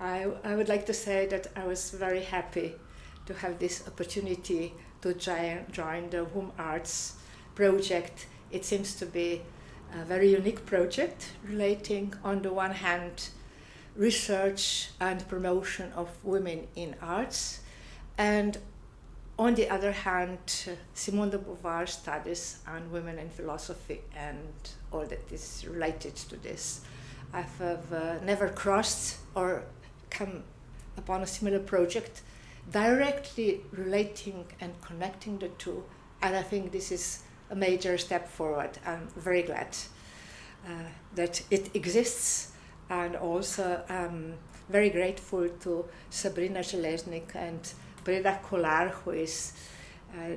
I would like to say that I was very happy to have this opportunity to join the Womarts project. It seems to be a very unique project relating, on the one hand, research and promotion of women in arts, and on the other hand, Simone de Beauvoir studies on women in philosophy and all that is related to this. I've never crossed or come upon a similar project directly relating and connecting the two, and I think this is a major step forward. I'm very glad that it exists, and also very grateful to Sabrina Železnik and Breda Kolar, who is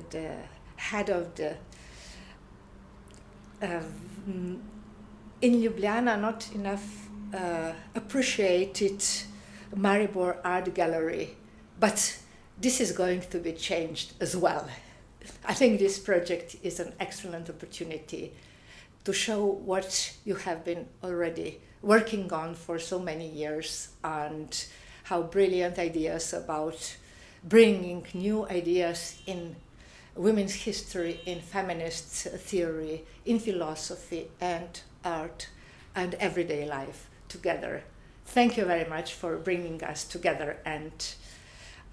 the head of the in Ljubljana not enough appreciated Maribor Art Gallery, but this is going to be changed as well. I think this project is an excellent opportunity to show what you have been already working on for so many years, and how brilliant ideas about bringing new ideas in women's history, in feminist theory, in philosophy and art and everyday life together. Thank you very much for bringing us together, and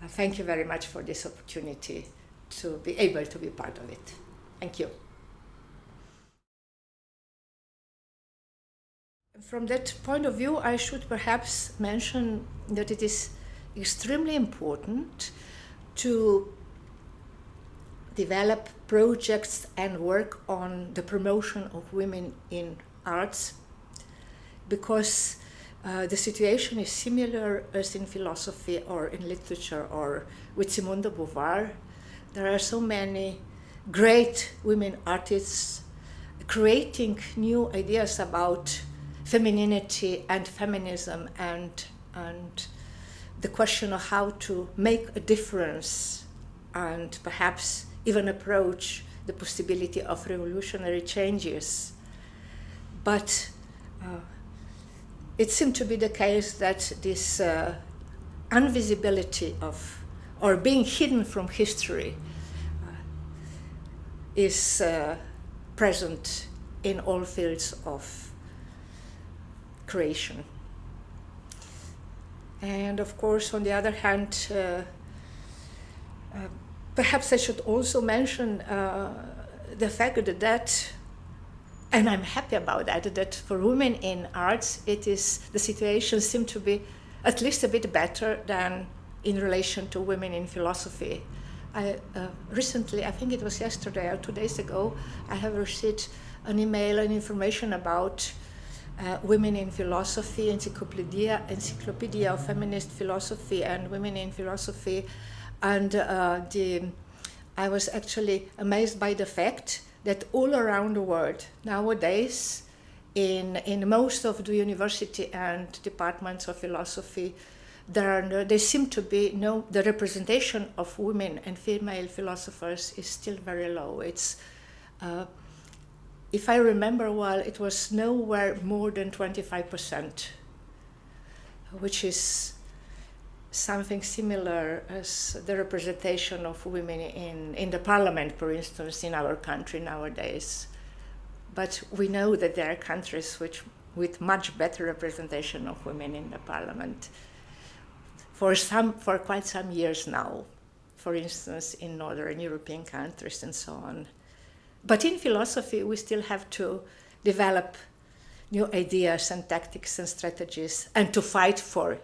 thank you very much for this opportunity to be able to be part of it. Thank you. From that point of view, I should perhaps mention that it is extremely important to develop projects and work on the promotion of women in arts, because the situation is similar as in philosophy or in literature or with Simone de Beauvoir. There are so many great women artists creating new ideas about femininity and feminism and the question of how to make a difference and perhaps even approach the possibility of revolutionary changes. But it seemed to be the case that this invisibility of, or being hidden from history is present in all fields of creation. And of course, on the other hand, perhaps I should also mention the fact that, and I'm happy about that for women in arts, the situation seemed to be at least a bit better than in relation to women in philosophy. Recently, I think it was yesterday or 2 days ago, I have received an email and information about women in philosophy, encyclopedia of feminist philosophy and women in philosophy, and I was actually amazed by the fact that all around the world nowadays, in most of the university and departments of philosophy, there seem to be the representation of women and female philosophers is still very low. It's if I remember well, it was nowhere more than 25%, which is something similar as the representation of women in the parliament, for instance, in our country nowadays. But we know that there are countries with much better representation of women in the parliament for quite some years now, for instance, in Northern European countries and so on. But in philosophy, we still have to develop new ideas and tactics and strategies, and to fight for,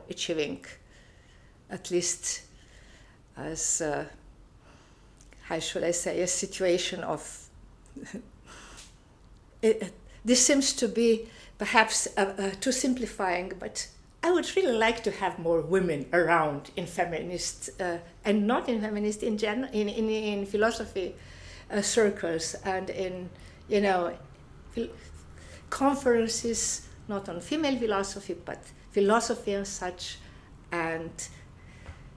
achieving at least as, how should I say, a situation of, this seems to be perhaps too simplifying, but I would really like to have more women around in feminist, and not in feminist in general, in philosophy circles and in, conferences, not on female philosophy, but philosophy and such, and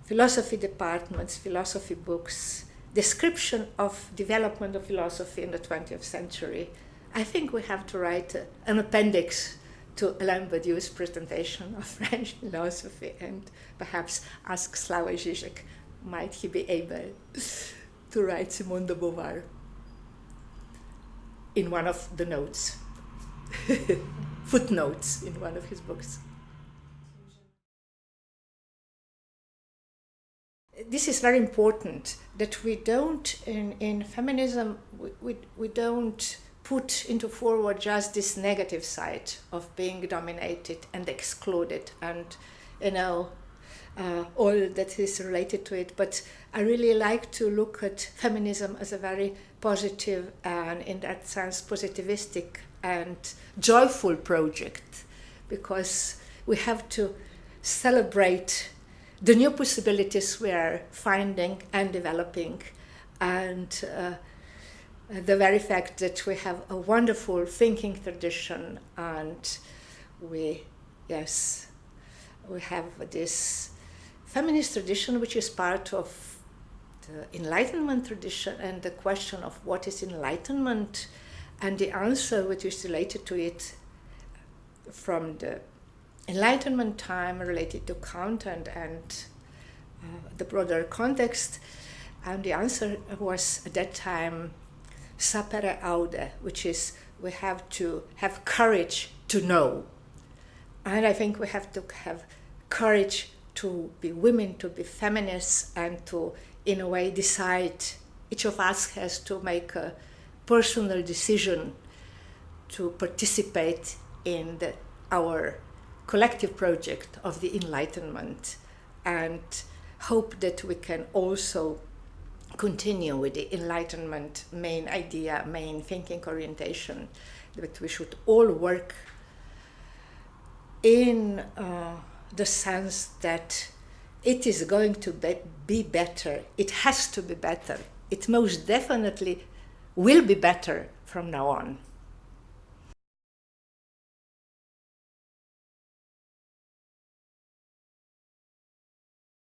philosophy departments, philosophy books, description of development of philosophy in the 20th century. I think we have to write an appendix to Eva D's presentation of French philosophy and perhaps ask Slavoj Žižek, might he be able to write Simone de Beauvoir in one of the notes, footnotes in one of his books. This is very important, that we don't, in feminism, we don't put into forward just this negative side of being dominated and excluded and, all that is related to it. But I really like to look at feminism as a very positive and, in that sense, positivistic and joyful project, because we have to celebrate the new possibilities we are finding and developing, and the very fact that we have a wonderful thinking tradition, and we have this feminist tradition which is part of the Enlightenment tradition, and the question of what is enlightenment and the answer which is related to it from the Enlightenment time related to Kant and the broader context, and the answer was at that time sapere aude, which is we have to have courage to know. And I think we have to have courage to be women, to be feminists, and to, in a way, decide. Each of us has to make a personal decision to participate in our collective project of the Enlightenment, and hope that we can also continue with the Enlightenment main idea, main thinking orientation, that we should all work in the sense that it is going to be better. It has to be better. It most definitely will be better from now on.